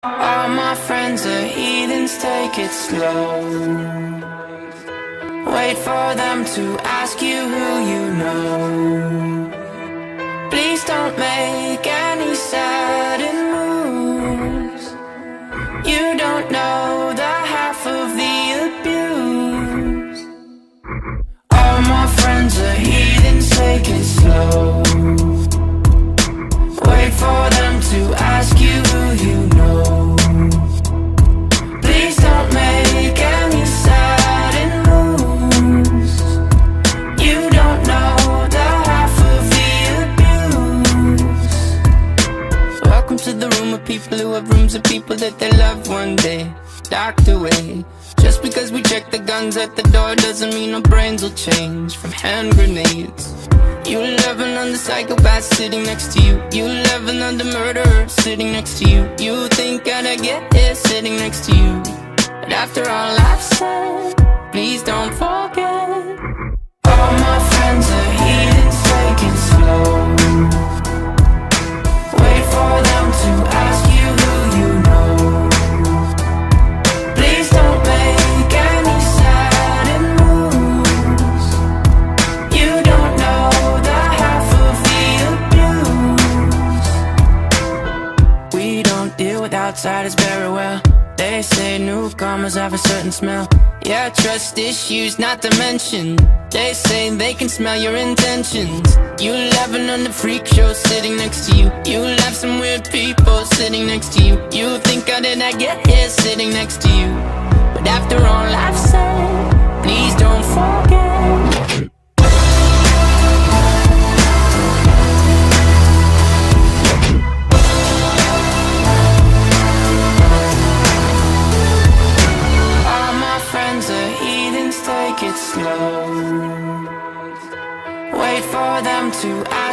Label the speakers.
Speaker 1: All my friends are heathens, take it slow. Wait for them to ask you who you know. Please don't make any sudden moves. You don't know the half of the abuse. All my friends are heathens, take it slow. Wait for them to ask you who you know. Please don't make any sudden moves. You don't know the half of the abuse. Welcome to the room of people who have rooms of people that they love one day docked away. Just because we check the guns at the door doesn't mean our brains will change from hand grenades. You love another psychopath sitting next to you. You love another murderer sitting next to you. You think I'd get here sitting next to you. But after all I've said, please don't forget. All my friends are heathens, take it slow. Wait for them to ask you who you know. Please don't make any sudden moves. You don't know the half of the abuse. We don't deal with outsiders very well. They say newcomers have a certain smell. Yeah, trust issues not to mention. They say they can smell your intentions. You laughing on the freak show sitting next to you. You laugh some weird people sitting next to you. You think how did I get here sitting next to you. But after all I've said, please don't forget. Take it slow. Wait for them to ask